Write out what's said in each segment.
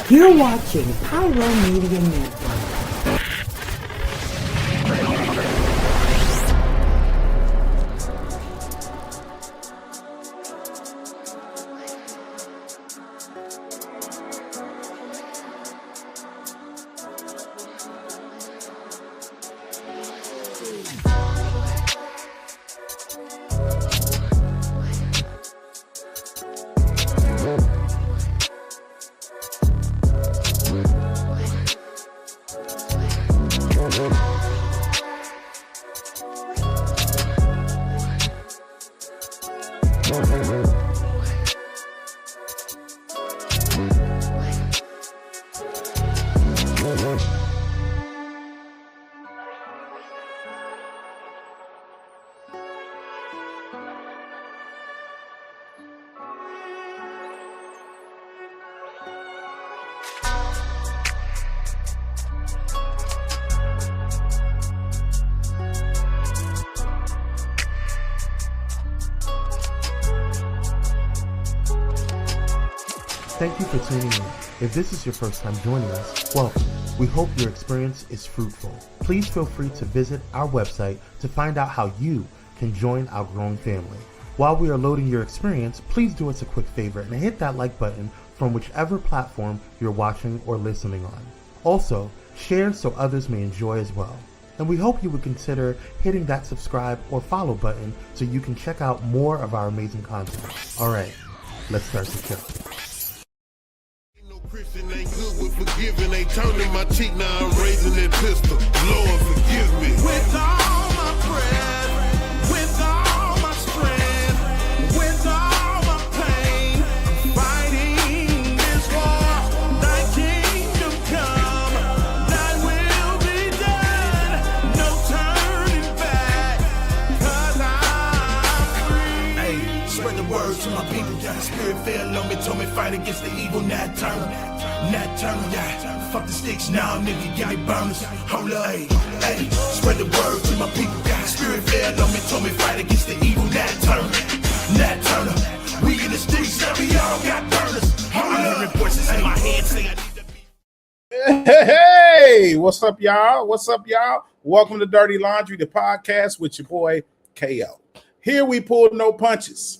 You're watching Pyro Media Network. Thank you for tuning in. If this is your first time joining us, welcome. We hope your experience is fruitful. Please feel free to visit our website to find out how you can join our growing family. While we are loading your experience, please do us a quick favor and hit that like button from whichever platform you're watching or listening on. Also, share so others may enjoy as well. And we hope you would consider hitting that subscribe or follow button so you can check out more of our amazing content. All right, let's start the show. Christian ain't good with forgiving, ain't turning my cheek, now I'm raising that pistol. Lord, forgive me. With all my prayers, with all my strength, with all my pain, fighting this war. Thy kingdom come, thy will be done. No turning back, 'cause I'm free. Hey, spread the word to my people. The spirit fell on me, told me fight against the evil, not turn, yeah. Fuck the sticks now, nigga, got burners. Hold up, hey, spread the word to my people. The spirit fell on me, told me fight against the evil, not turn. We in the sticks, now we all got burners. Hold up, hearing voices in my head say I need to be. Hey, what's up, y'all? Welcome to Dirty Laundry, the podcast with your boy KO. Here we pull no punches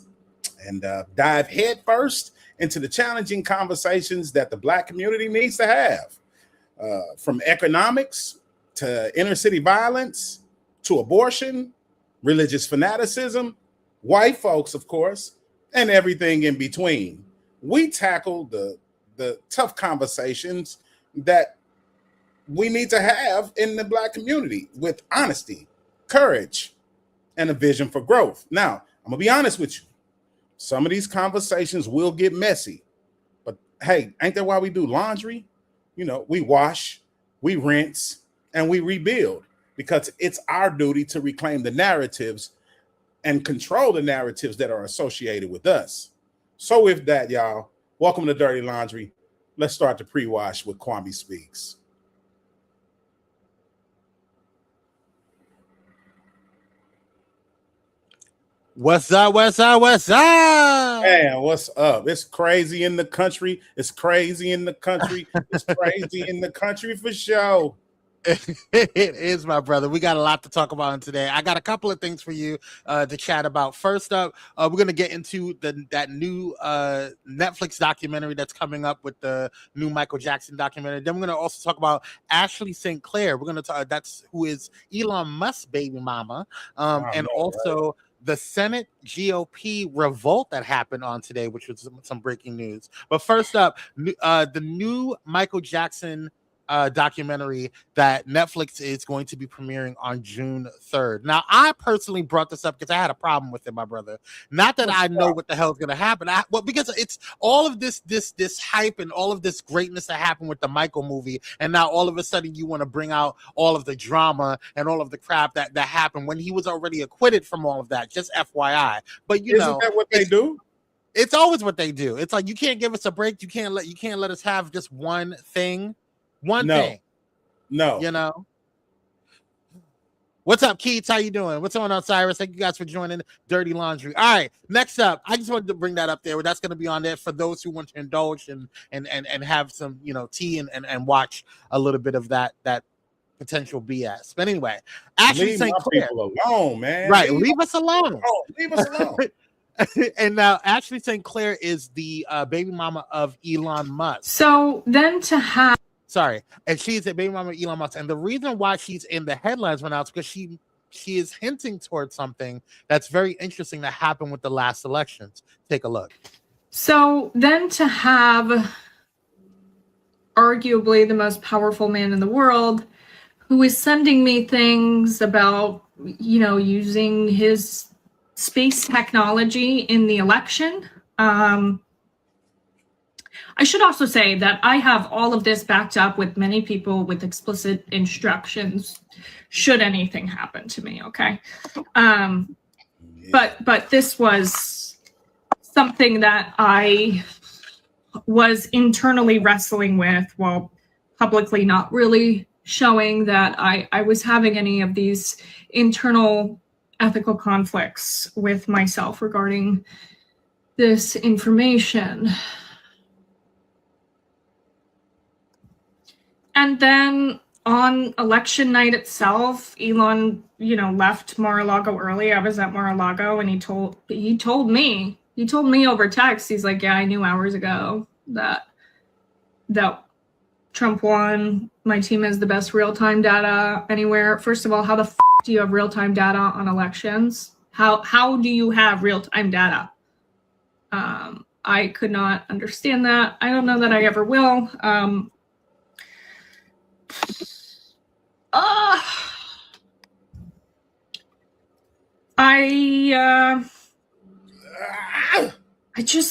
and dive head first into the challenging conversations that the Black community needs to have, from economics to inner city violence to abortion, religious fanaticism, white folks, of course, and everything in between. We tackle the tough conversations that we need to have in the Black community with honesty, courage, and a vision for growth. Now, I'm gonna be honest with you. Some of these conversations will get messy, but hey, ain't that why we do laundry? You know, we wash, we rinse, and we rebuild, because it's our duty to reclaim the narratives and control the narratives that are associated with us. So with that, y'all, welcome to Dirty Laundry. Let's start the pre-wash with Kwame Speaks. What's up? Man, what's up? It's crazy in the country. It's crazy in the country for sure. It is, my brother. We got a lot to talk about today. I got a couple of things for you to chat about. First up, we're going to get into that new Netflix documentary that's coming up with the new Michael Jackson documentary. Then we're going to also talk about Ashley St. Clair. We're going to talk, that's who is Elon Musk's baby mama. Also the Senate GOP revolt that happened on today, which was some breaking news. But first up, the new Michael Jackson documentary that Netflix is going to be premiering on June 3rd. Now, I personally brought this up because I had a problem with it, my brother. Not that I know what the hell is going to happen. Because it's all of this hype and all of this greatness that happened with the Michael movie, and now all of a sudden you want to bring out all of the drama and all of the crap that happened when he was already acquitted from all of that. Just FYI. But isn't that what they do? It's always what they do. It's like, you can't give us a break. You can't let us have just one thing. One thing. No. You know? What's up, Keats? How you doing? What's going on, Cyrus? Thank you guys for joining Dirty Laundry. All right, next up, I just wanted to bring that up there. That's going to be on there for those who want to indulge and have some, tea and watch a little bit of that potential BS. But anyway, Ashley Leave St. my Clair, people alone, man. right? Leave us alone. Leave us alone. And now Ashley St. Clair is the baby mama of Elon Musk. So then to have and she's a baby mama of Elon Musk. And the reason why she's in the headlines right now is because she is hinting towards something that's very interesting that happened with the last elections. Take a look. So then to have arguably the most powerful man in the world who is sending me things about, using his space technology in the election. I should also say that I have all of this backed up with many people with explicit instructions should anything happen to me, okay? But this was something that I was internally wrestling with while publicly not really showing that I was having any of these internal ethical conflicts with myself regarding this information. And then on election night itself, Elon, left Mar-a-Lago early. I was at Mar-a-Lago, and he told me over text. He's like, "Yeah, I knew hours ago that Trump won. My team has the best real-time data anywhere." First of all, how the f do you have real-time data on elections? How do you have real-time data? I could not understand that. I don't know that I ever will.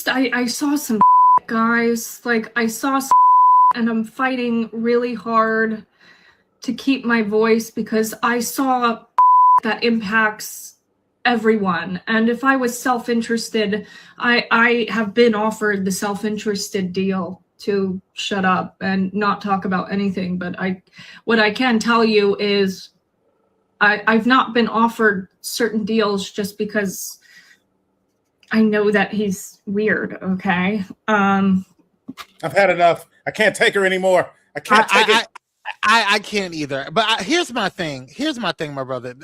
I saw some guys, like I saw some, and I'm fighting really hard to keep my voice because I saw that impacts everyone. And if I was self-interested, I have been offered the self-interested deal to shut up and not talk about anything. But what I can tell you is I've not been offered certain deals just because I know that he's weird, okay? I've had enough. I can't take her anymore. I can't take it. I can't either. But here's my thing. My brother.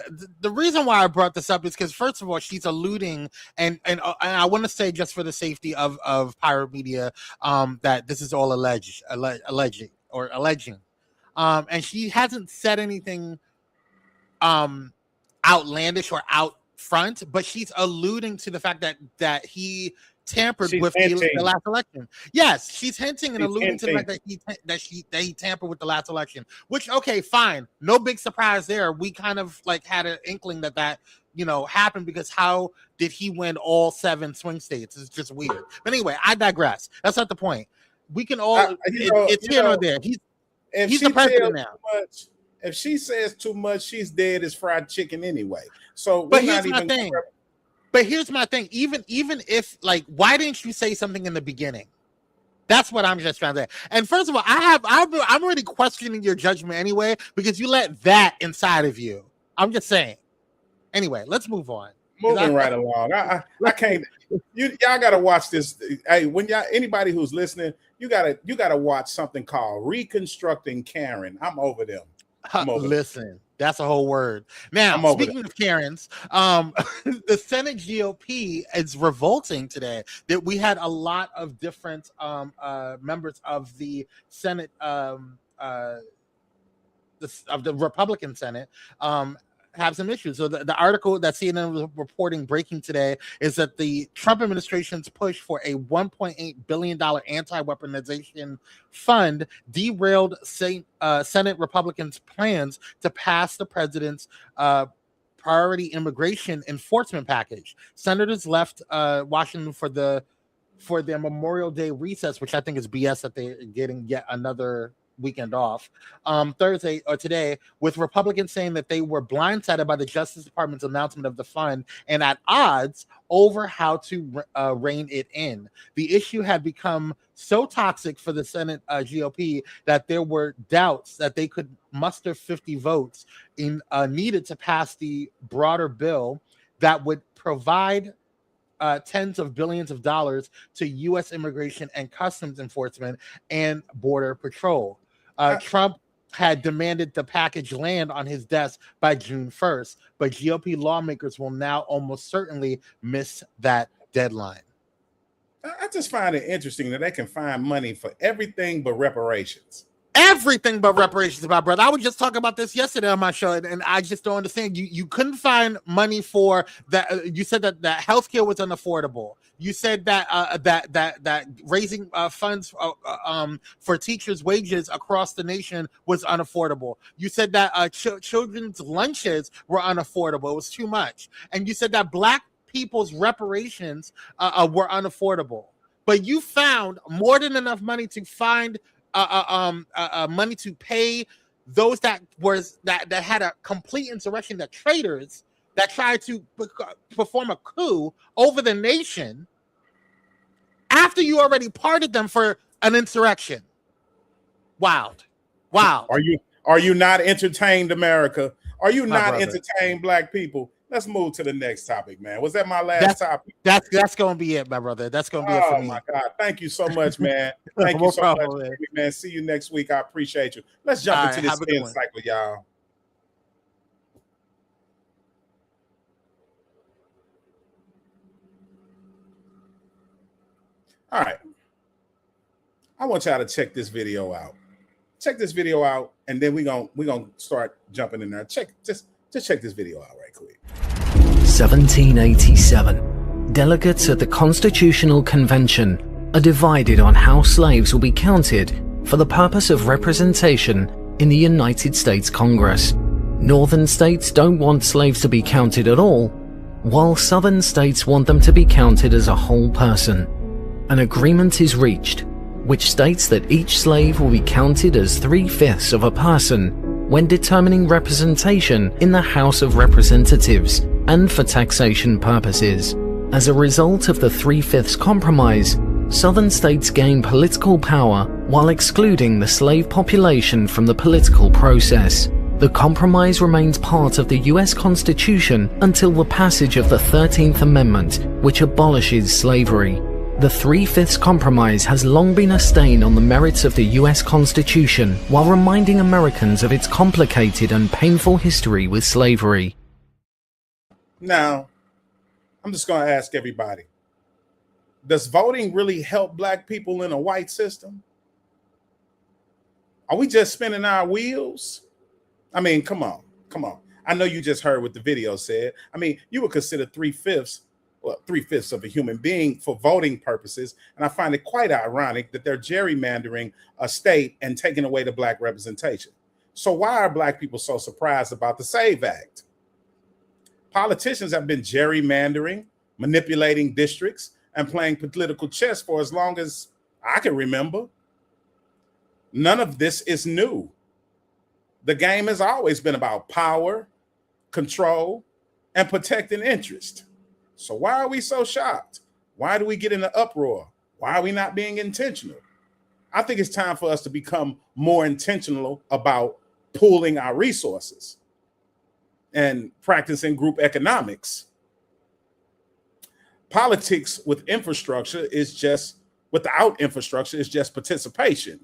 The reason why I brought this up is because, first of all, she's alluding, and I want to say, just for the safety of pirate media, that this is all alleging. And she hasn't said anything outlandish or out front, but she's alluding to the fact that he tampered with the last election. Yes, she's hinting and alluding to the fact that he tampered with the last election. Which, okay, fine, no big surprise there. We kind of like had an inkling that happened, because how did he win all 7 swing states? It's just weird. But anyway, I digress. That's not the point. We can all it's here or there. He's the president now. If she says too much, she's dead as fried chicken anyway. So, but here's my thing. But here's my thing. Even if, like, why didn't you say something in the beginning? That's what I'm just trying to say. And first of all, I'm already questioning your judgment anyway, because you let that inside of you. I'm just saying. Anyway, let's move on. Moving right along. I can't. Y'all gotta watch this. Hey, anybody who's listening, you gotta watch something called Reconstructing Karen. I'm over them. Listen, that's a whole word. Now, speaking of Karens, the Senate GOP is revolting today. That we had a lot of different members of the Senate, of the Republican Senate, have some issues. So the article that CNN was reporting breaking today is that the Trump administration's push for a $1.8 billion anti-weaponization fund derailed Senate Republicans' plans to pass the president's priority immigration enforcement package. Senators left Washington for their Memorial Day recess, which I think is BS that they're getting yet another weekend off. Thursday or today, with Republicans saying that they were blindsided by the Justice Department's announcement of the fund and at odds over how to rein it in. The issue had become so toxic for the Senate GOP that there were doubts that they could muster 50 votes needed to pass the broader bill that would provide tens of billions of dollars to U.S. immigration and customs enforcement and border patrol. Trump had demanded the package land on his desk by June 1st, but GOP lawmakers will now almost certainly miss that deadline. I just find it interesting that they can find money for everything but reparations. Everything but reparations, my brother. I was just talking about this yesterday on my show, and I just don't understand. You couldn't find money for that. You said that healthcare was unaffordable. You said that that raising funds for teachers' wages across the nation was unaffordable. You said that children's lunches were unaffordable. It was too much. And you said that Black people's reparations were unaffordable. But you found more than enough money to find money to pay those that had a complete insurrection, that traitors that tried to perform a coup over the nation after you already pardoned them for an insurrection. Wild. Are you not entertained, America? Are you My not brother. entertained, Black people? Let's move to the next topic, man. Was that my last topic? That's gonna be it, my brother. That's gonna be it for me. Oh my God! Thank you so much, man. Thank you No so problem, much, man. man. See you next week. I appreciate you. Let's jump All into right, this have a good spin one. cycle, y'all. All right. I want y'all to check this video out. Check this video out, and then we're gonna start jumping in there. Just check this video out right quick. 1787. Delegates at the Constitutional Convention are divided on how slaves will be counted for the purpose of representation in the United States Congress. Northern states don't want slaves to be counted at all, while southern states want them to be counted as a whole person. An agreement is reached, which states that each slave will be counted as 3/5 of a person when determining representation in the House of Representatives and for taxation purposes. As a result of the 3/5 compromise, southern states gain political power while excluding the slave population from the political process. The compromise remains part of the US Constitution until the passage of the 13th Amendment, which abolishes slavery. The 3/5 compromise has long been a stain on the merits of the US Constitution, while reminding Americans of its complicated and painful history with slavery. Now, I'm just going to ask everybody, does voting really help Black people in a white system? Are we just spinning our wheels? I mean, come on. I know you just heard what the video said. I mean, you would consider 3/5 of a human being for voting purposes, and I find it quite ironic that they're gerrymandering a state and taking away the Black representation. So why are Black people so surprised about the SAVE Act? Politicians have been gerrymandering, manipulating districts, and playing political chess for as long as I can remember. None of this is new. The game has always been about power, control, and protecting interest. So why are we so shocked? Why do we get in an uproar? Why are we not being intentional? I think it's time for us to become more intentional about pooling our resources and practicing group economics. Politics without infrastructure is just participation.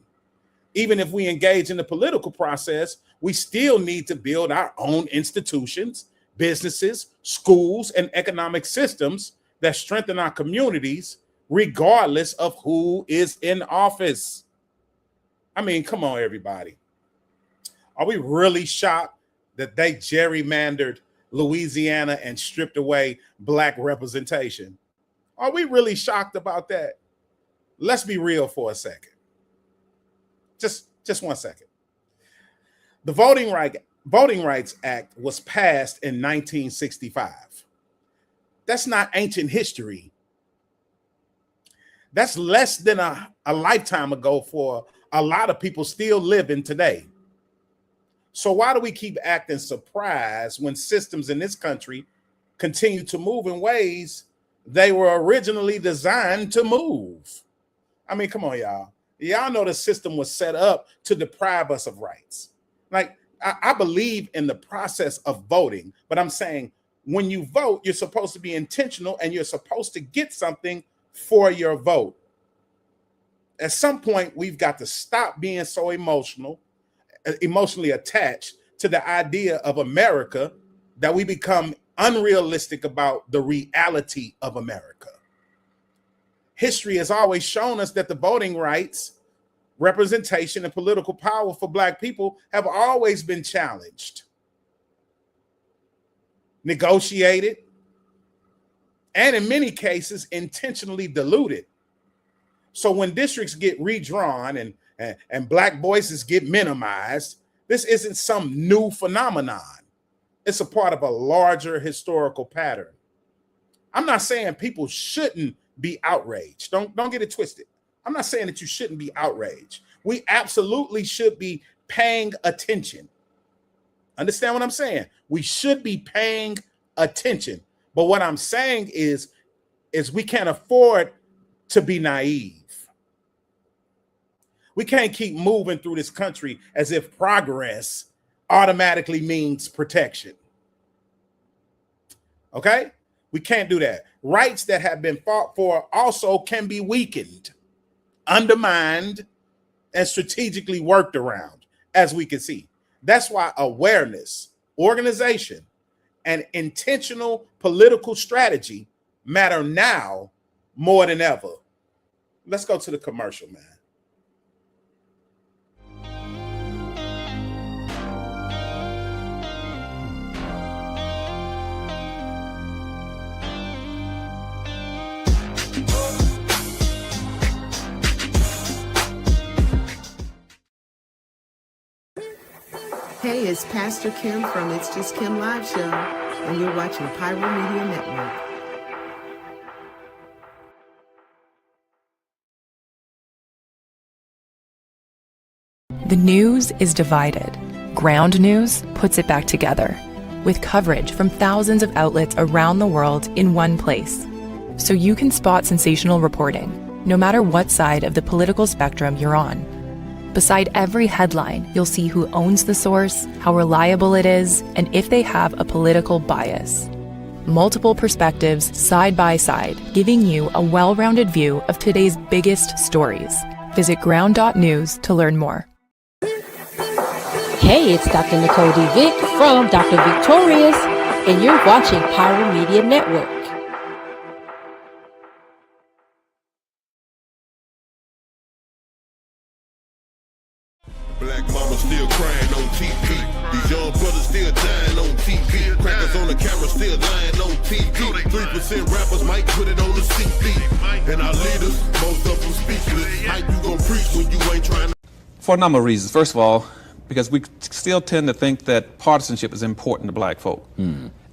Even if we engage in the political process, we still need to build our own institutions, businesses, schools, and economic systems that strengthen our communities, regardless of who is in office. I mean, come on, everybody. Are we really shocked that they gerrymandered Louisiana and stripped away Black representation? Are we really shocked about that? Let's be real for a second. Just 1 second. The Voting Rights Act was passed in 1965. That's not ancient history. That's less than a lifetime ago for a lot of people still live in today. So why do we keep acting surprised when systems in this country continue to move in ways they were originally designed to move? I mean, come on, y'all. Y'all know the system was set up to deprive us of rights. Like, I believe in the process of voting, but I'm saying when you vote, you're supposed to be intentional and you're supposed to get something for your vote. At some point, we've got to stop being so emotionally attached to the idea of America that we become unrealistic about the reality of America. History has always shown us that the voting rights, representation, and political power for Black people have always been challenged, negotiated, and in many cases intentionally diluted. So when districts get redrawn and Black voices get minimized, this isn't some new phenomenon. It's a part of a larger historical pattern. I'm not saying people shouldn't be outraged. Don't get it twisted. I'm not saying that you shouldn't be outraged. We absolutely should be paying attention. Understand what I'm saying? We should be paying attention. But what I'm saying is we can't afford to be naive. We can't keep moving through this country as if progress automatically means protection. Okay? We can't do that. Rights that have been fought for also can be weakened, undermined, and strategically worked around, as we can see. That's why awareness, organization, and intentional political strategy matter now more than ever. Let's go to the commercial, man. Hey, it's Pastor Kim from It's Just Kim Live Show, and you're watching Pyro Media Network. The news is divided. Ground News puts it back together, with coverage from thousands of outlets around the world in one place. So you can spot sensational reporting, no matter what side of the political spectrum you're on. Beside every headline, you'll see who owns the source, how reliable it is, and if they have a political bias. Multiple perspectives side by side, giving you a well-rounded view of today's biggest stories. Visit ground.news to learn more. Hey, it's Dr. Nicole D. Vick from Dr. Victorious, and you're watching Pyro Media Network. Black mama still crying on TV. These young brothers still dying on TV. Crackers on the camera still lying on TV. 3% rappers might put it on the CD. And our leaders, most of them speechless. How you gonna preach when you ain't trying to? For a number of reasons. First of all, because we still tend to think that partisanship is important to Black folk.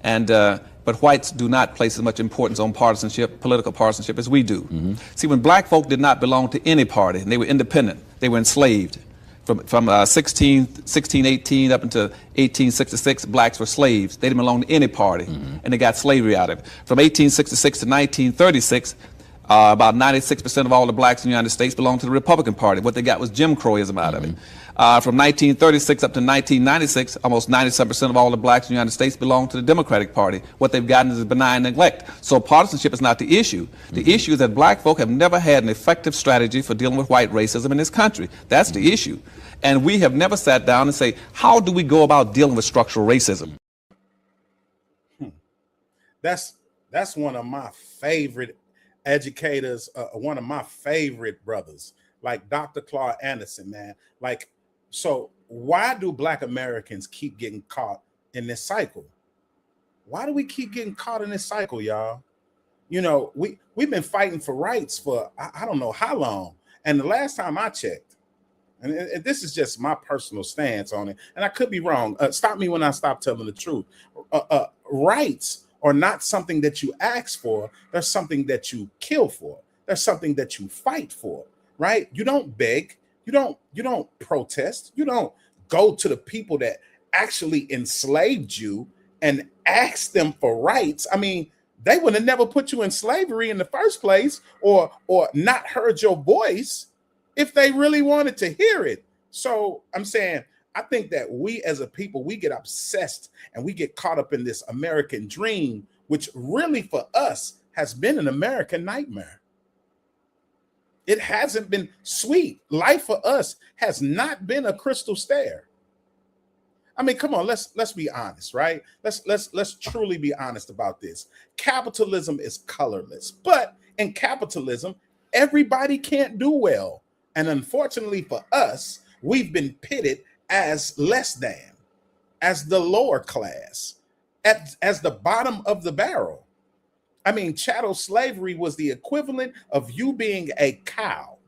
But whites do not place as much importance on partisanship, political partisanship, as we do. See, when Black folk did not belong to any party, and they were independent, they were enslaved. From 1618 up until 1866, Blacks were slaves. They didn't belong to any party, and they got slavery out of it. From 1866 to 1936, about 96% of all the Blacks in the United States belonged to the Republican Party. What they got was Jim Crowism out of it. From 1936 up to 1996, almost 97% of all the Blacks in the United States belong to the Democratic Party. What they've gotten is benign neglect. So partisanship is not the issue. The issue is that Black folk have never had an effective strategy for dealing with white racism in this country. That's the issue. And we have never sat down and say, how do we go about dealing with structural racism? That's one of my favorite educators, one of my favorite brothers, like Dr. Claude Anderson, man. Like, so why do Black Americans keep getting caught in this cycle? Why do we keep getting caught in this cycle, y'all? You know, we've been fighting for rights for I don't know how long. And the last time I checked, and this is just my personal stance on it, and I could be wrong. Stop me when I stop telling the truth. Rights are not something that you ask for. They're something that you kill for. They're something that you fight for, right? You don't beg. You don't protest. You don't go to the people that actually enslaved you and ask them for rights. I mean, they would have never put you in slavery in the first place, or not heard your voice if they really wanted to hear it. So I'm saying, I think that we as a people, we get obsessed and we get caught up in this American dream, which really for us has been an American nightmare. It hasn't been sweet. Life for us has not been a crystal stair. I mean, come on, let's be honest, right? Let's truly be honest about this. Capitalism is colorless, but in capitalism, everybody can't do well. And unfortunately for us, we've been pitted as less than, as the lower class, as the bottom of the barrel. I mean, chattel slavery was the equivalent of you being a cow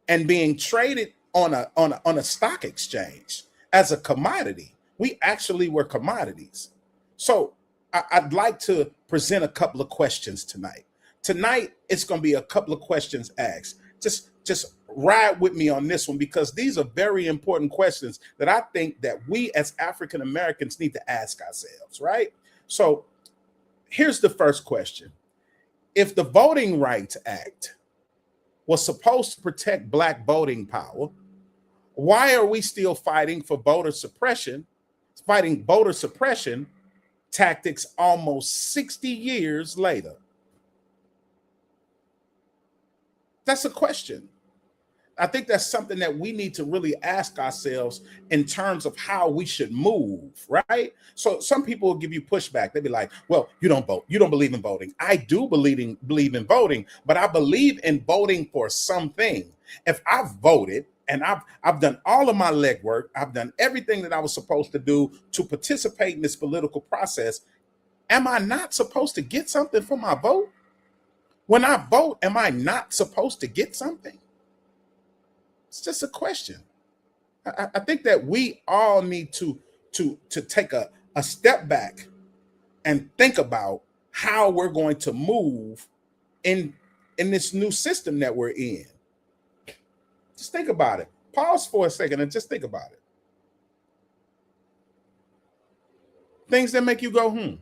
and being traded on a stock exchange as a commodity. We actually were commodities. So I'd like to present a couple of questions tonight. Tonight, it's going to be a couple of questions asked. Just ride with me on this one, because these are very important questions that I think that we as African Americans need to ask ourselves, right? So here's the first question. If the Voting Rights Act was supposed to protect Black voting power, why are we still fighting voter suppression tactics almost 60 years later? That's a question. I think that's something that we need to really ask ourselves in terms of how we should move, right? So some people will give you pushback. They'll be like, well, you don't vote. You don't believe in voting. I do believe in voting, but I believe in voting for something. If I've voted and I've done all of my legwork, I've done everything that I was supposed to do to participate in this political process, am I not supposed to get something for my vote? When I vote, am I not supposed to get something? It's just a question. I think that we all need to take a step back and think about how we're going to move in this new system that we're in. Just think about it. Pause for a second and just think about it. Things that make you go,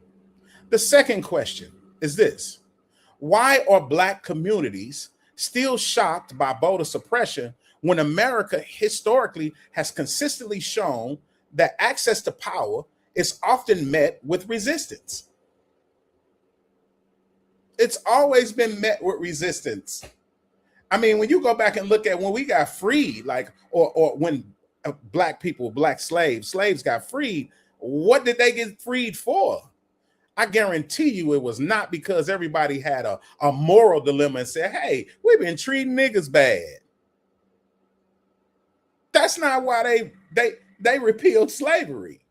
The second question is this. Why are Black communities still shocked by voter suppression when America historically has consistently shown that access to power is often met with resistance? It's always been met with resistance. I mean, when you go back and look at when we got freed, or when Black slaves got freed, what did they get freed for? I guarantee you it was not because everybody had a moral dilemma and said, hey, we've been treating niggas bad. That's not why they repealed slavery.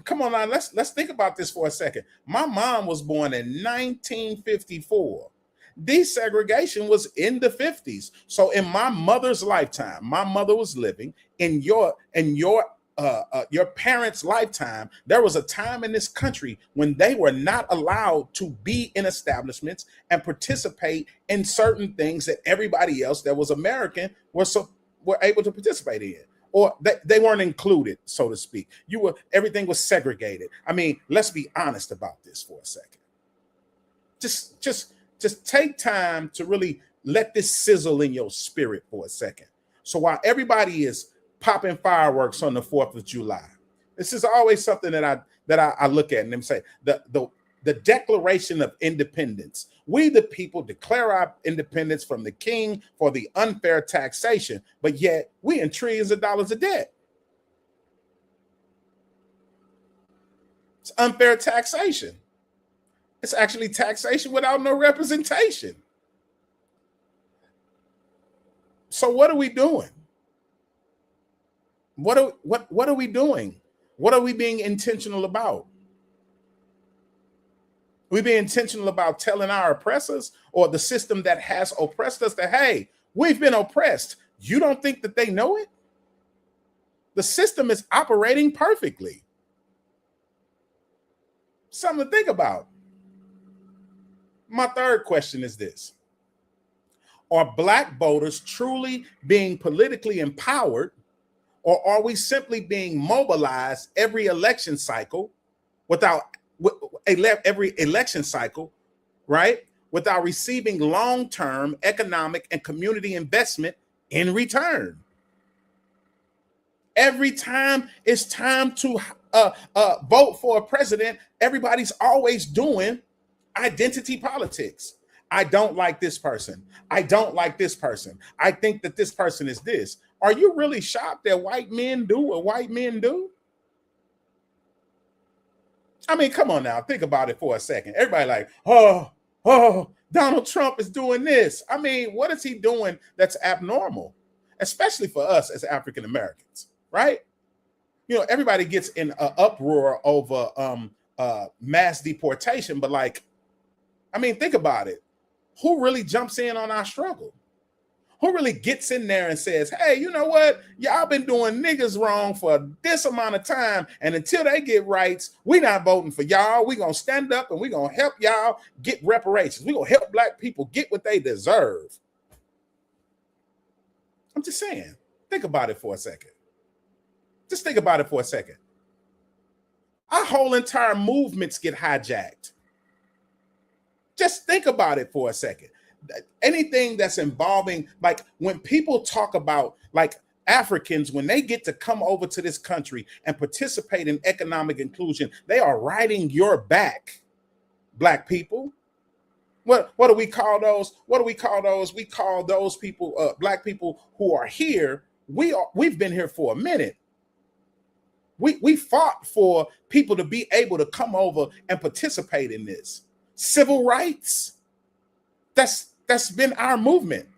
Come on now, let's think about this for a second. My mom was born in 1954. Desegregation was in the 50s. So in my mother's lifetime, my mother was living in your parents' lifetime. There was a time in this country when they were not allowed to be in establishments and participate in certain things that everybody else that was American were able to participate in, or they weren't included, so to speak. Everything was segregated. I mean, let's be honest about this for a second. Just take time to really let this sizzle in your spirit for a second. So while everybody is popping fireworks on the 4th of July, this is always something that I look at and them say the Declaration of Independence. We the people declare our independence from the king for the unfair taxation, but yet we in trillions of dollars of debt. It's unfair taxation. It's actually taxation without no representation. So what are we doing? What are we doing? What are we being intentional about? We being intentional about telling our oppressors or the system that has oppressed us that, hey, we've been oppressed. You don't think that they know it? The system is operating perfectly. Something to think about. My third question is this. Are black voters truly being politically empowered, or are we simply being mobilized every election cycle every election cycle, right? Without receiving long-term economic and community investment in return? Every time it's time to vote for a president, everybody's always doing identity politics. I don't like this person. I don't like this person. I think that this person is this. Are you really shocked that white men do what white men do? I mean, come on now. Think about it for a second. Everybody like, oh, Donald Trump is doing this. I mean, what is he doing that's abnormal? Especially for us as African Americans, right? You know, everybody gets in an uproar over mass deportation, but like, I mean, think about it. Who really jumps in on our struggle? Who really gets in there and says, hey, you know what? Y'all been doing niggas wrong for this amount of time, and until they get rights, we not voting for y'all. We gonna stand up and we gonna help y'all get reparations. We gonna help black people get what they deserve. I'm just saying, think about it for a second. Just think about it for a second. Our whole entire movements get hijacked. Just think about it for a second. Anything that's involving, like when people talk about like Africans, when they get to come over to this country and participate in economic inclusion, they are riding your back, black people. What do we call those? What do we call those? We call those people, black people who are here. We've been here for a minute. We fought for people to be able to come over and participate in this. Civil rights, that's been our movement.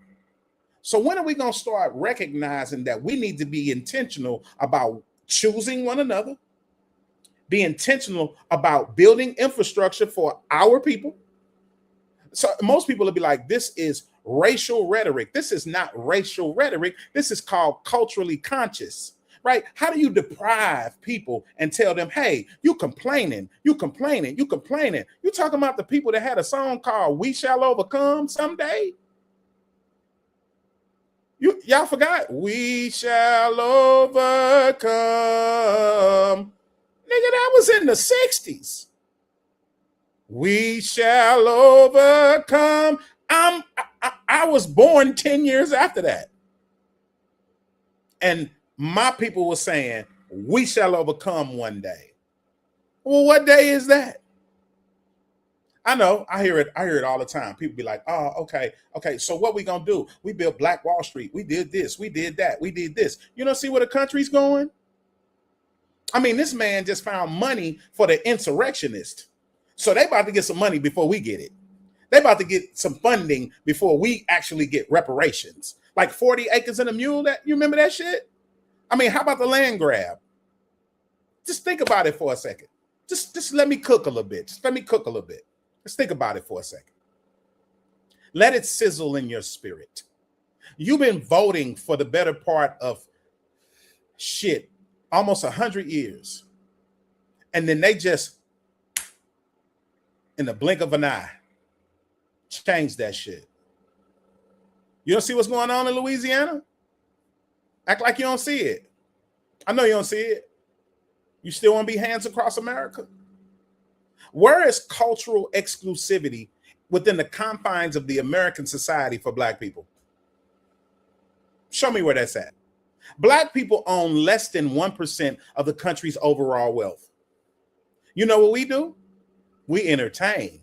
So when are we going to start recognizing that we need to be intentional about choosing one another, be intentional about building infrastructure for our people? So most people will be like, this is racial rhetoric. This is not racial rhetoric. This is called culturally conscious. Right? How do you deprive people and tell them, hey, you complaining. You talking about the people that had a song called We Shall Overcome someday? Y'all forgot? We shall overcome. Nigga, that was in the 60s. We shall overcome. I was born 10 years after that. And my people were saying, we shall overcome one day. Well, what day is that? I know, I hear it all the time. People be like, oh, okay. So what we gonna do? We built Black Wall Street. We did this, we did that, we did this. You don't see where the country's going? I mean, this man just found money for the insurrectionists. So they about to get some money before we get it. They about to get some funding before we actually get reparations. Like 40 acres and a mule, that you remember that shit? I mean, how about the land grab? Just think about it for a second. Just let me cook a little bit. Let's think about it for a second. Let it sizzle in your spirit. You've been voting for the better part of almost 100 years. And then they just, in the blink of an eye, change that shit. You don't see what's going on in Louisiana? Act like you don't see it. I know you don't see it. You still want to be hands across America? Where is cultural exclusivity within the confines of the American society for black people? Show me where that's at. Black people own less than 1% of the country's overall wealth. You know what we do? We entertain.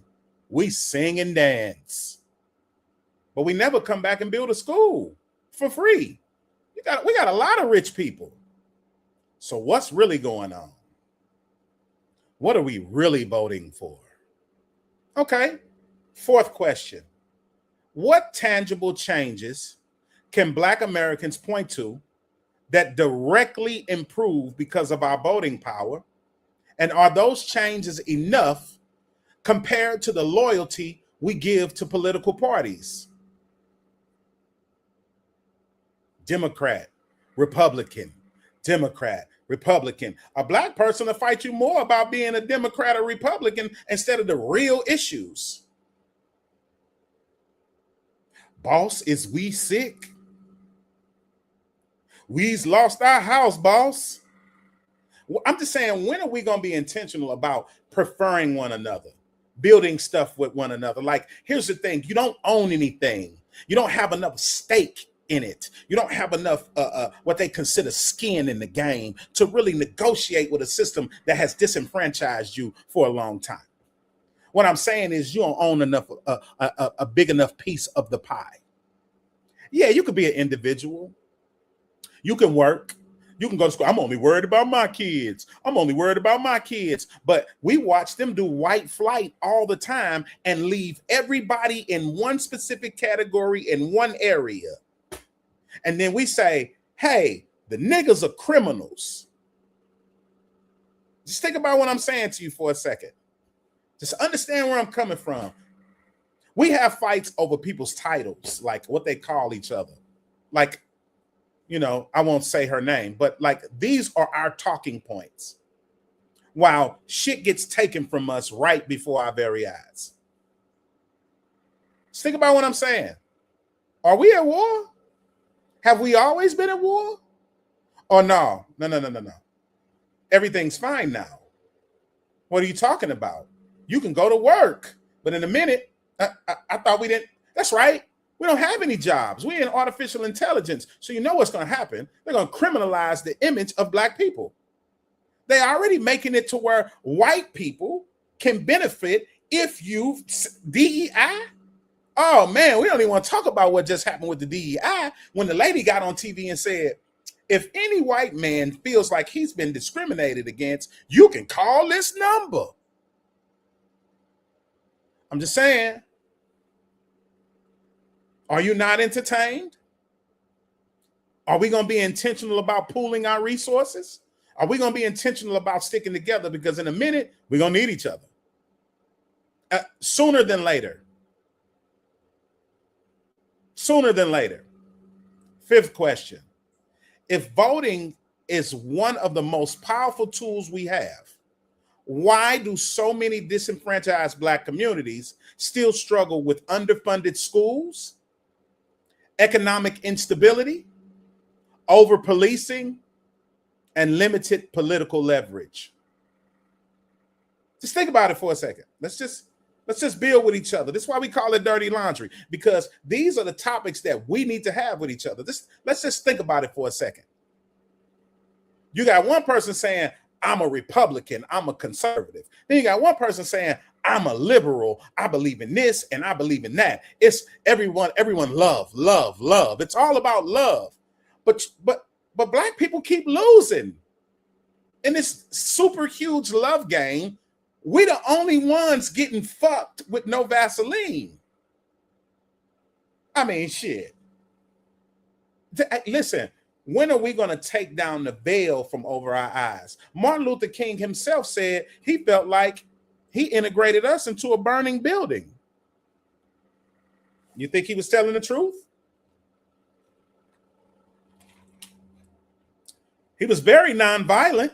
We sing and dance. But we never come back and build a school for free. We got a lot of rich people. So what's really going on? What are we really voting for? Okay, fourth question. What tangible changes can Black Americans point to that directly improve because of our voting power? And are those changes enough compared to the loyalty we give to political parties? Democrat, Republican, Democrat, Republican. A black person will fight you more about being a Democrat or Republican instead of the real issues. Boss, is we sick? We's lost our house, boss. I'm just saying, when are we going to be intentional about preferring one another, building stuff with one another? Like, here's the thing. You don't own anything. You don't have enough stake in it. You don't have enough what they consider skin in the game to really negotiate with a system that has disenfranchised you for a long time. What I'm saying is you don't own enough, a big enough piece of the pie. Yeah, you could be an individual. You can work. You can go to school. I'm only worried about my kids. I'm only worried about my kids. But we watch them do white flight all the time and leave everybody in one specific category in one area. And then we say, hey, the niggas are criminals. Just think about what I'm saying to you for a second. Just understand where I'm coming from. We have fights over people's titles, like what they call each other. Like, you know, I won't say her name, but like these are our talking points. While shit gets taken from us right before our very eyes. Just think about what I'm saying. Are we at war? Have we always been at war? Or no? No. Everything's fine now. What are you talking about? You can go to work, but in a minute, I thought we didn't. That's right. We don't have any jobs. We're in artificial intelligence. So you know what's going to happen. They're going to criminalize the image of Black people. They're already making it to where white people can benefit if you DEI. Oh, man, we don't even want to talk about what just happened with the DEI when the lady got on TV and said, if any white man feels like he's been discriminated against, you can call this number. I'm just saying. Are you not entertained? Are we going to be intentional about pooling our resources? Are we going to be intentional about sticking together? Because in a minute, we're going to need each other. Sooner than later. Sooner than later. Fifth question. If voting is one of the most powerful tools we have, why do so many disenfranchised Black communities still struggle with underfunded schools, economic instability, over-policing, and limited political leverage? Just think about it for a second. Let's just build with each other. This is why we call it dirty laundry, because these are the topics that we need to have with each other. Let's just think about it for a second. You got one person saying, I'm a Republican, I'm a conservative. Then you got one person saying, I'm a liberal, I believe in this and I believe in that. It's everyone love. It's all about love. But Black people keep losing. In this super huge love game, we the only ones getting fucked with no Vaseline. I mean, shit. Listen, when are we going to take down the veil from over our eyes? Martin Luther King himself said he felt like he integrated us into a burning building. You think he was telling the truth? He was very nonviolent.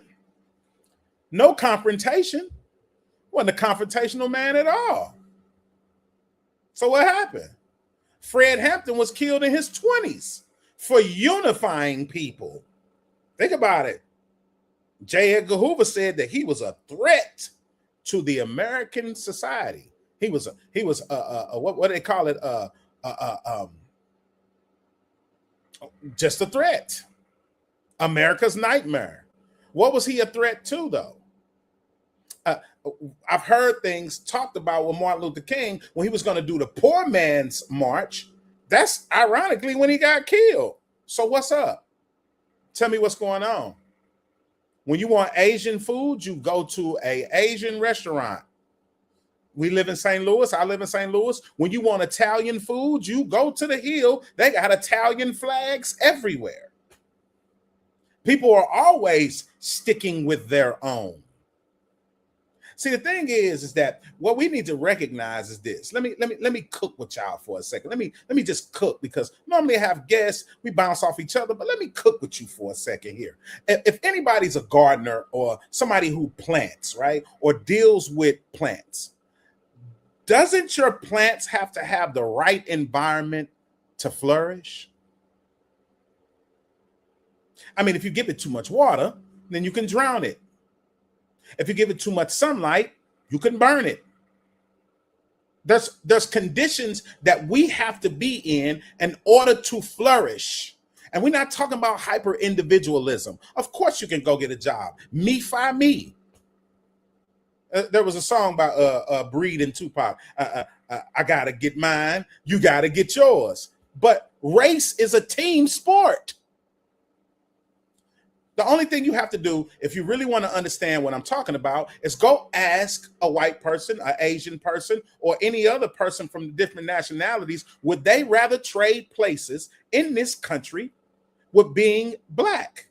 No confrontation. Wasn't a confrontational man at all. So what happened? Fred Hampton was killed in his 20s for unifying people. Think about it. J. Edgar Hoover said that he was a threat to the American society. He was what do they call it? Just a threat. America's nightmare. What was he a threat to, though? I've heard things talked about with Martin Luther King when he was going to do the poor man's march. That's ironically when he got killed. So what's up? Tell me what's going on. When you want Asian food, you go to an Asian restaurant. We live in St. Louis. I live in St. Louis. When you want Italian food, you go to the Hill. They got Italian flags everywhere. People are always sticking with their own. See, the thing is that what we need to recognize is this. Let me cook with y'all for a second. Let me just cook, because normally I have guests, we bounce off each other, but let me cook with you for a second here. If anybody's a gardener or somebody who plants, right, or deals with plants, doesn't your plants have to have the right environment to flourish? I mean, if you give it too much water, then you can drown it. If you give it too much sunlight, you can burn it. There's conditions that we have to be in order to flourish. And we're not talking about hyper individualism. Of course you can go get a job. Me fi me. There was a song by Breed and Tupac. I gotta get mine, you gotta get yours. But race is a team sport. The only thing you have to do, if you really want to understand what I'm talking about, is go ask a white person, an Asian person, or any other person from different nationalities, would they rather trade places in this country with being black?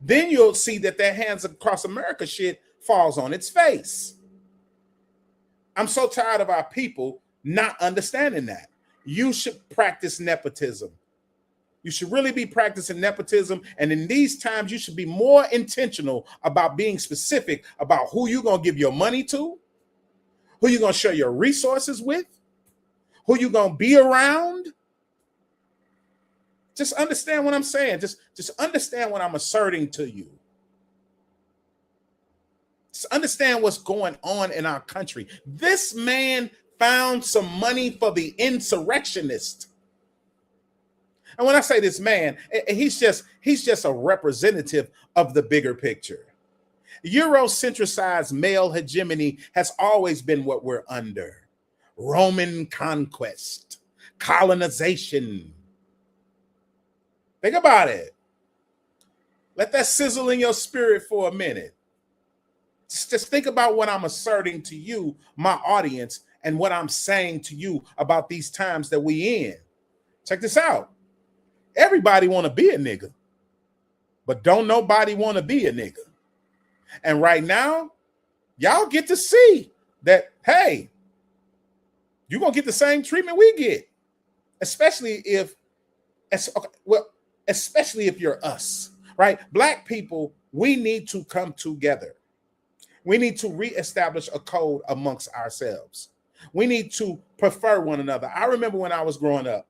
Then you'll see that their hands across America shit falls on its face. I'm so tired of our people not understanding that. You should practice nepotism. You should really be practicing nepotism. And in these times, you should be more intentional about being specific about who you're going to give your money to, who you're going to share your resources with, who you're going to be around. Just understand what I'm saying. Just understand what I'm asserting to you. Just understand what's going on in our country. This man found some money for the insurrectionist. And when I say this man, he's just a representative of the bigger picture. Eurocentricized male hegemony has always been what we're under. Roman conquest, colonization. Think about it. Let that sizzle in your spirit for a minute. Just think about what I'm asserting to you, my audience, and what I'm saying to you about these times that we in. Check this out. Everybody want to be a nigga, but don't nobody want to be a nigga. And right now, y'all get to see that, hey, you're going to get the same treatment we get, especially if you're us, right? Black people, we need to come together. We need to reestablish a code amongst ourselves. We need to prefer one another. I remember when I was growing up,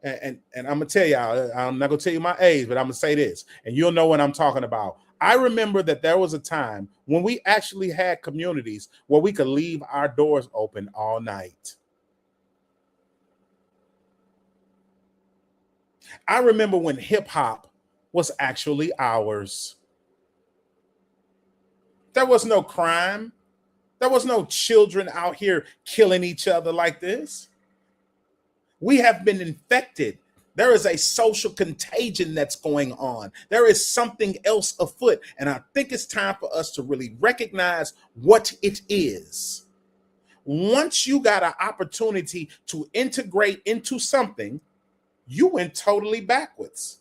and I'm gonna tell y'all, I'm not gonna tell you my age, but I'm gonna say this, and you'll know what I'm talking about. I remember that there was a time when we actually had communities where we could leave our doors open all night. I remember when hip hop was actually ours. There was no crime. There was no children out here killing each other like this. We have been infected. There is a social contagion that's going on. There is something else afoot. And I think it's time for us to really recognize what it is. Once you got an opportunity to integrate into something, you went totally backwards.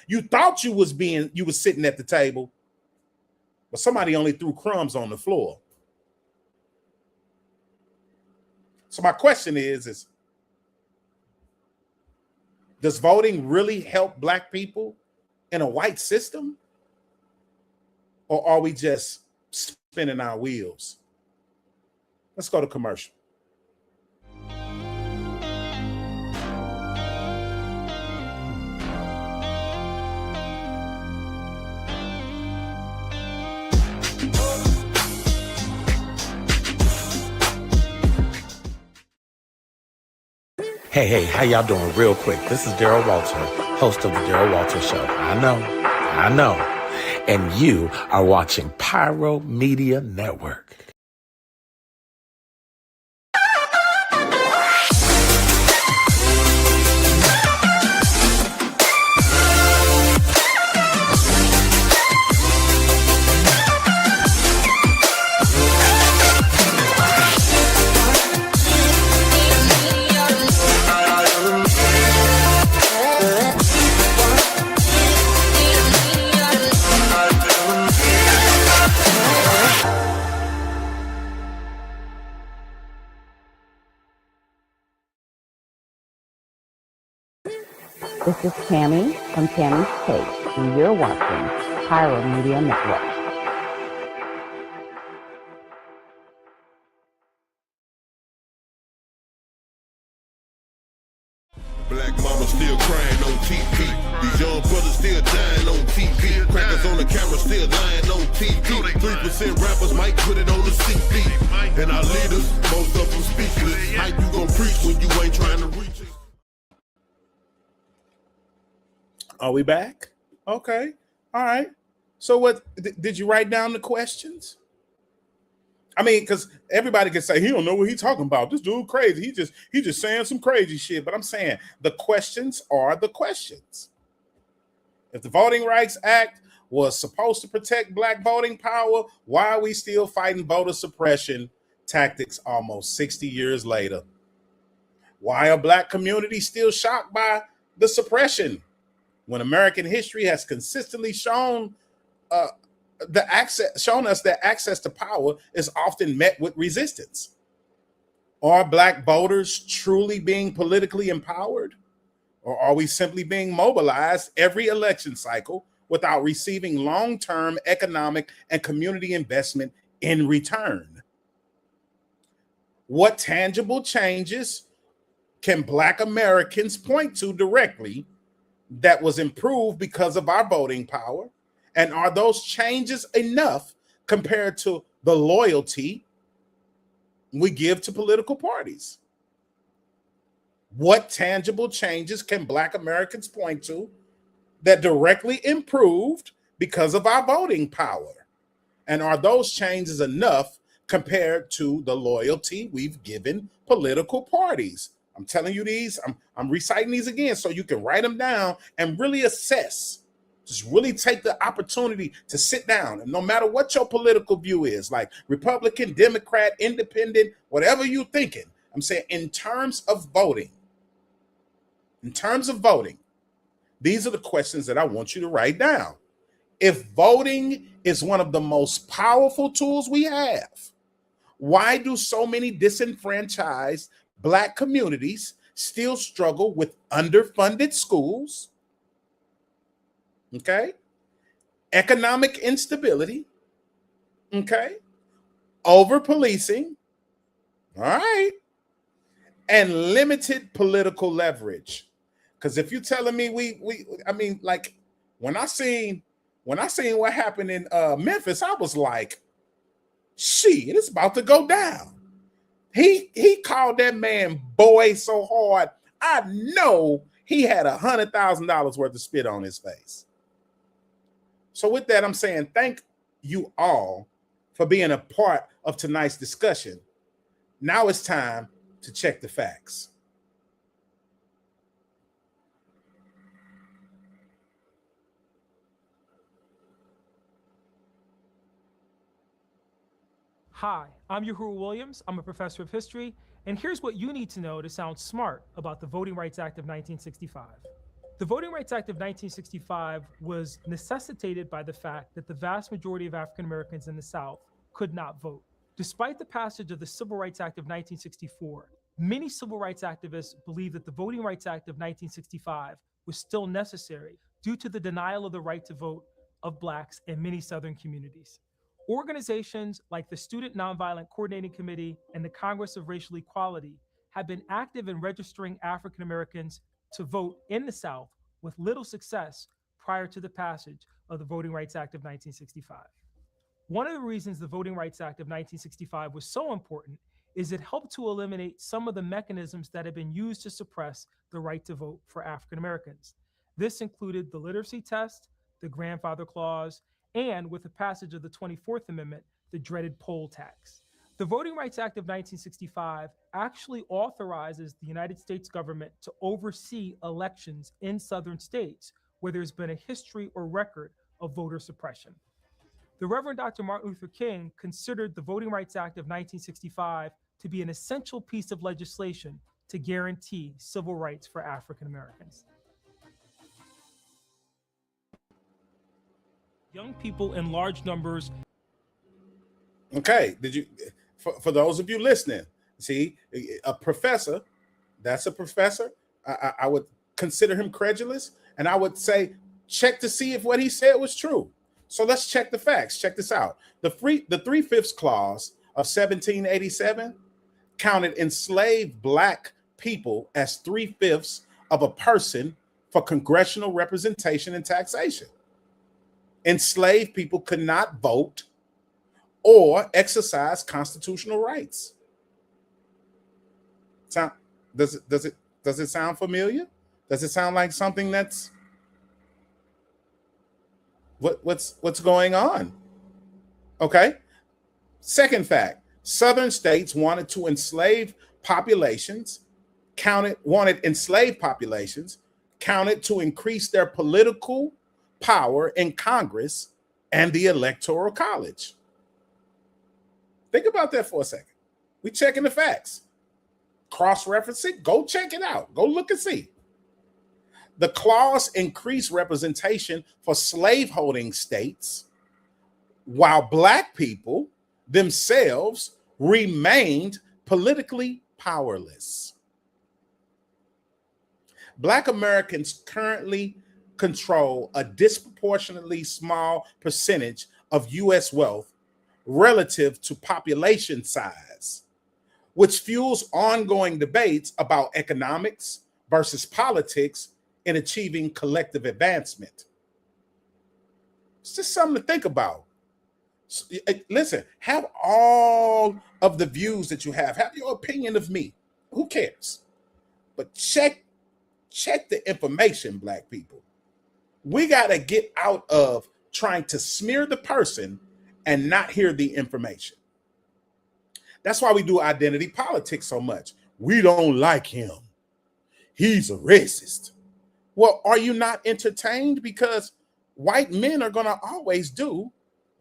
You thought you was sitting at the table, but somebody only threw crumbs on the floor. So my question is does voting really help Black people in a white system? Or are we just spinning our wheels? Let's go to commercial. Hey, how y'all doing? Real quick, this is Daryl Walter, host of the Daryl Walter Show. I know. And you are watching Pyro Media Network. This is Tammy from Tammy's Take, and you're watching Pyro Media Network. Black mama still crying on TV. These young brothers still dying on TV. Crackers on the camera still lying on TV. 3% rappers might put it on the CD. And our leaders, most of them speechless. How you gonna preach when you ain't trying to reach it? Are we back? Okay. All right. So what did you write down the questions? I mean, because everybody can say he don't know what he's talking about. This dude crazy. He just saying some crazy shit. But I'm saying the questions are the questions. If the Voting Rights Act was supposed to protect black voting power, why are we still fighting voter suppression tactics almost 60 years later? Why are black communities still shocked by the suppression when American history has consistently shown us that access to power is often met with resistance? Are black voters truly being politically empowered? Or are we simply being mobilized every election cycle without receiving long-term economic and community investment in return? What tangible changes can black Americans point to directly that was improved because of our voting power? And are those changes enough compared to the loyalty we give to political parties? What tangible changes can black Americans point to that directly improved because of our voting power? And are those changes enough compared to the loyalty we've given political parties? I'm telling you these, I'm reciting these again so you can write them down and really assess. Just really take the opportunity to sit down, and no matter what your political view is, like Republican, Democrat, Independent, whatever you're thinking, I'm saying in terms of voting, these are the questions that I want you to write down. If voting is one of the most powerful tools we have, why do so many disenfranchised black communities still struggle with underfunded schools? Okay. Economic instability. Okay. Over policing. All right. And limited political leverage. Because if you're telling me I mean, like when I seen what happened in Memphis, I was like, shit, it's about to go down. He called that man boy so hard, I know he had $100,000 worth of spit on his face. So with that, I'm saying thank you all for being a part of tonight's discussion. Now it's time to check the facts. Hi, I'm Uhuru Williams. I'm a professor of history, and here's what you need to know to sound smart about the Voting Rights Act of 1965. The Voting Rights Act of 1965 was necessitated by the fact that the vast majority of African Americans in the South could not vote. Despite the passage of the Civil Rights Act of 1964, many civil rights activists believe that the Voting Rights Act of 1965 was still necessary due to the denial of the right to vote of Blacks in many Southern communities. Organizations like the Student Nonviolent Coordinating Committee and the Congress of Racial Equality have been active in registering African Americans to vote in the South with little success prior to the passage of the Voting Rights Act of 1965. One of the reasons the Voting Rights Act of 1965 was so important is it helped to eliminate some of the mechanisms that have been used to suppress the right to vote for African Americans. This included the literacy test, the grandfather clause, and with the passage of the 24th Amendment, the dreaded poll tax. The Voting Rights Act of 1965 actually authorizes the United States government to oversee elections in Southern states where there's been a history or record of voter suppression. The Reverend Dr. Martin Luther King considered the Voting Rights Act of 1965 to be an essential piece of legislation to guarantee civil rights for African Americans. Young people in large numbers. Okay, did you? For those of you listening, see, a professor, that's a professor. I would consider him credulous, and I would say check to see if what he said was true. So let's check the facts. Check this out. The 3/5 clause of 1787 counted enslaved Black people as 3/5 of a person for congressional representation and taxation. Enslaved people could not vote or exercise constitutional rights. Does it sound familiar? Does it sound like something that's what's going on? Okay. Second fact, Southern states wanted enslaved populations counted to increase their political power in Congress and the Electoral College. Think about that for a second. We checking the facts. Cross-reference it. Go check it out. Go look and see. The clause increased representation for slaveholding states, while Black people themselves remained politically powerless. Black Americans currently control a disproportionately small percentage of U.S. wealth relative to population size, which fuels ongoing debates about economics versus politics in achieving collective advancement. It's just something to think about. Listen, have all of the views that you have your opinion of me. Who cares? But check the information, Black people. We got to get out of trying to smear the person and not hear the information. That's why we do identity politics so much. We don't like him. He's a racist. Well, are you not entertained? Because white men are going to always do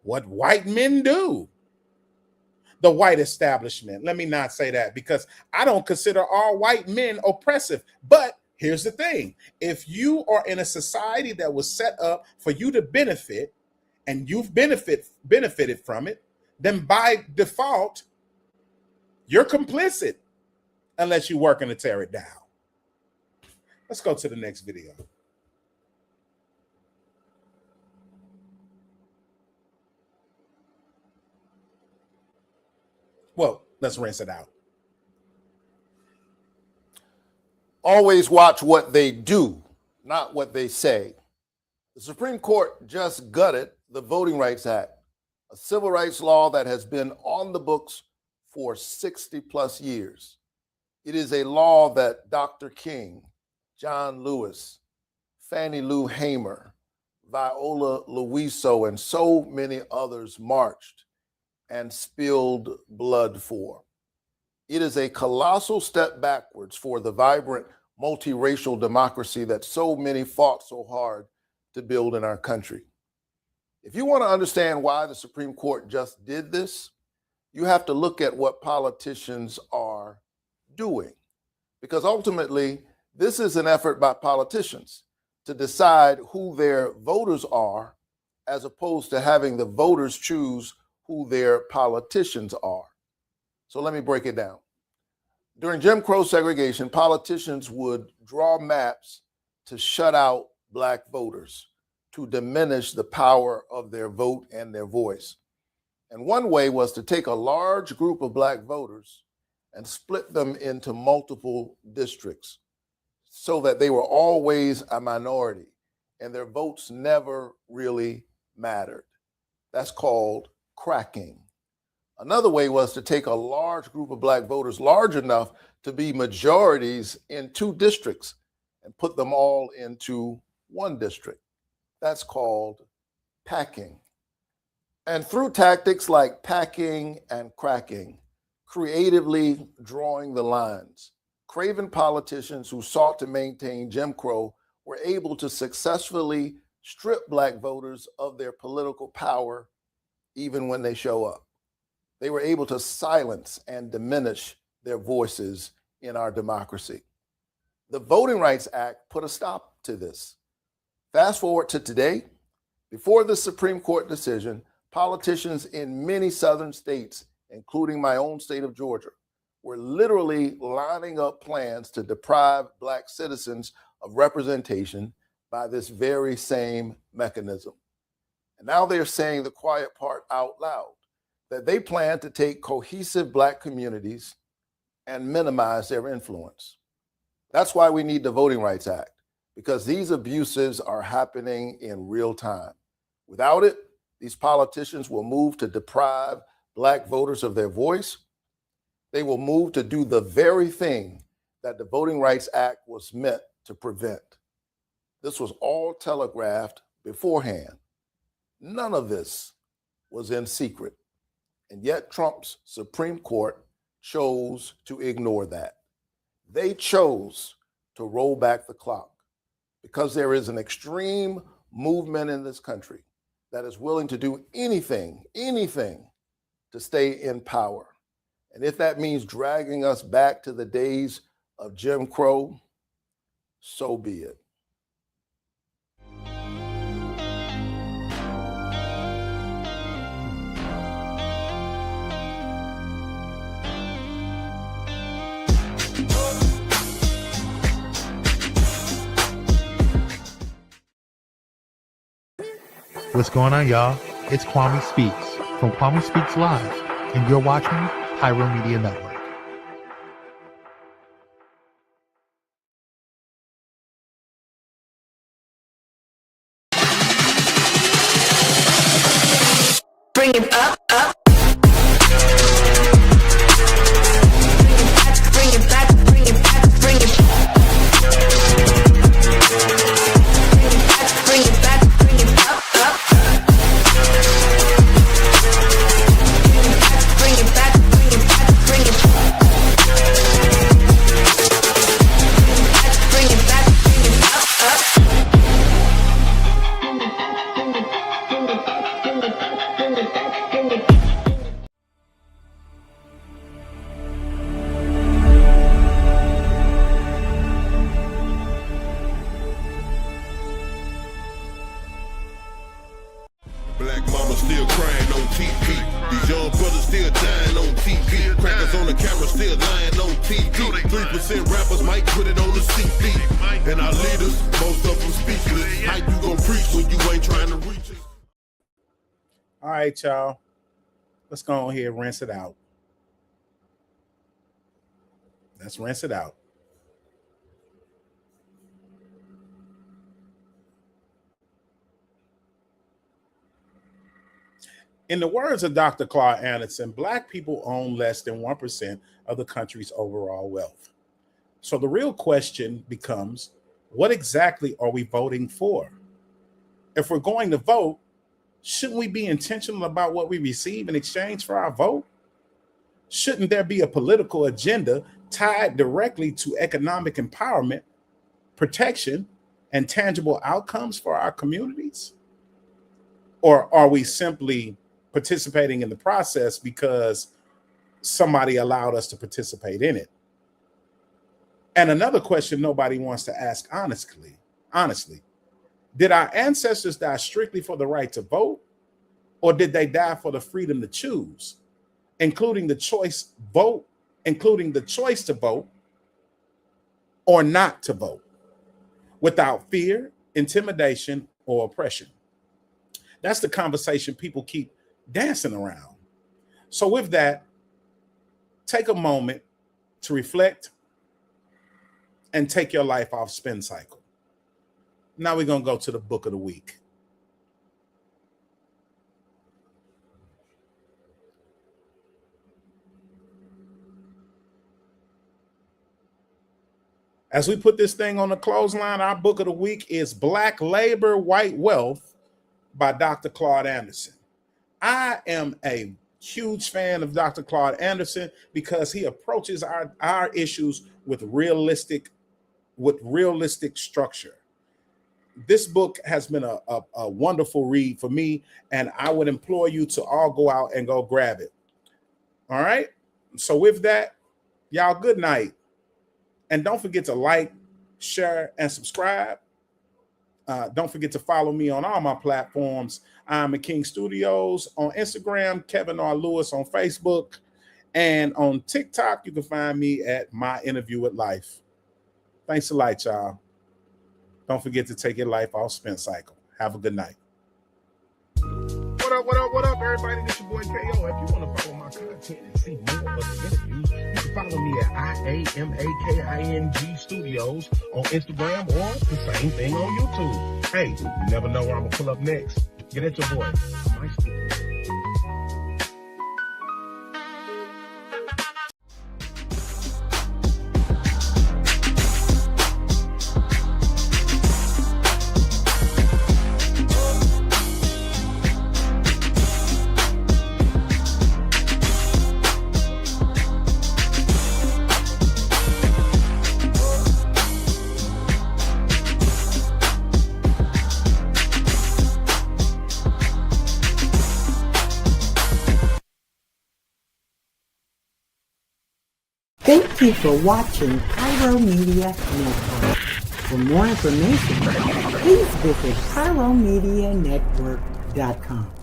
what white men do. The white establishment. Let me not say that, because I don't consider all white men oppressive. But here's the thing. If you are in a society that was set up for you to benefit, and you've benefited from it, then by default, you're complicit unless you're working to tear it down. Let's go to the next video. Well, let's rinse it out. Always watch what they do, not what they say. The Supreme Court just gutted the Voting Rights Act, a civil rights law that has been on the books for 60 plus years. It is a law that Dr. King, John Lewis, Fannie Lou Hamer, Viola Luiso, and so many others marched and spilled blood for. It is a colossal step backwards for the vibrant multiracial democracy that so many fought so hard to build in our country. If you want to understand why the Supreme Court just did this, you have to look at what politicians are doing. Because ultimately, this is an effort by politicians to decide who their voters are, as opposed to having the voters choose who their politicians are. So let me break it down. During Jim Crow segregation, politicians would draw maps to shut out Black voters, to diminish the power of their vote and their voice. And one way was to take a large group of Black voters and split them into multiple districts so that they were always a minority and their votes never really mattered. That's called cracking. Another way was to take a large group of Black voters, large enough to be majorities in 2 districts, and put them all into 1 district. That's called packing. And through tactics like packing and cracking, creatively drawing the lines, craven politicians who sought to maintain Jim Crow were able to successfully strip Black voters of their political power even when they show up. They were able to silence and diminish their voices in our democracy. The Voting Rights Act put a stop to this. Fast forward to today, before the Supreme Court decision, politicians in many southern states, including my own state of Georgia, were literally lining up plans to deprive Black citizens of representation by this very same mechanism. And now they're saying the quiet part out loud, that they plan to take cohesive Black communities and minimize their influence. That's why we need the Voting Rights Act, because these abuses are happening in real time. Without it, these politicians will move to deprive Black voters of their voice. They will move to do the very thing that the Voting Rights Act was meant to prevent. This was all telegraphed beforehand. None of this was in secret. And yet Trump's Supreme Court chose to ignore that. They chose to roll back the clock because there is an extreme movement in this country that is willing to do anything to stay in power. And if that means dragging us back to the days of Jim Crow, so be it. What's going on, y'all? It's Kwame Speaks from Kwame Speaks Live, and you're watching Pyro Media Network. Bring it up, up. Bring it back, bring it back, bring it back. Bring it back, bring it up, up. Bring it back, bring it back, bring it back. Bring it back, bring it up, up. Black mama still crying on TV. These young brothers still dying on TV. Crackers on the camera still lying on TV. 3% rappers might put it on the CD. And our leaders, most of them speechless. How you gonna preach when you ain't trying to reach it? All right, y'all. Let's go on here and rinse it out. Let's rinse it out. In the words of Dr. Claude Anderson, Black people own less than 1% of the country's overall wealth. So the real question becomes, what exactly are we voting for? If we're going to vote, shouldn't we be intentional about what we receive in exchange for our vote? Shouldn't there be a political agenda tied directly to economic empowerment, protection, and tangible outcomes for our communities? Or are we simply participating in the process because somebody allowed us to participate in it? And another question nobody wants to ask honestly, did our ancestors die strictly for the right to vote, or did they die for the freedom to choose, including the choice to vote or not to vote, without fear, intimidation, or oppression? That's the conversation people keep dancing around. So with that, take a moment to reflect and take your life off spin cycle. Now we're going to go to the book of the week. As we put this thing on the clothesline, our book of the week is Black Labor, White Wealth by Dr. Claude Anderson. I am a huge fan of Dr. Claude Anderson because he approaches our issues with realistic structure. This book has been a wonderful read for me, and I would implore you to all go out and go grab it. All right? So with that, y'all, good night. And don't forget to like, share, and subscribe. Don't forget to follow me on all my platforms. I'm at King Studios on Instagram, Kevin R. Lewis on Facebook, and on TikTok, you can find me at My Interview with Life. Thanks a lot, y'all. Don't forget to take your life off spin cycle. Have a good night. What up, everybody? This your boy KO. If you want to follow my content and see more of the interviews, you can follow me at IAMAKING Studios on Instagram or the same thing on YouTube. Hey, you never know where I'm going to pull up next. Get at your boy. Nice to meet you. Thank you for watching Pyro Media Network. For more information, please visit pyromedianetwork.com.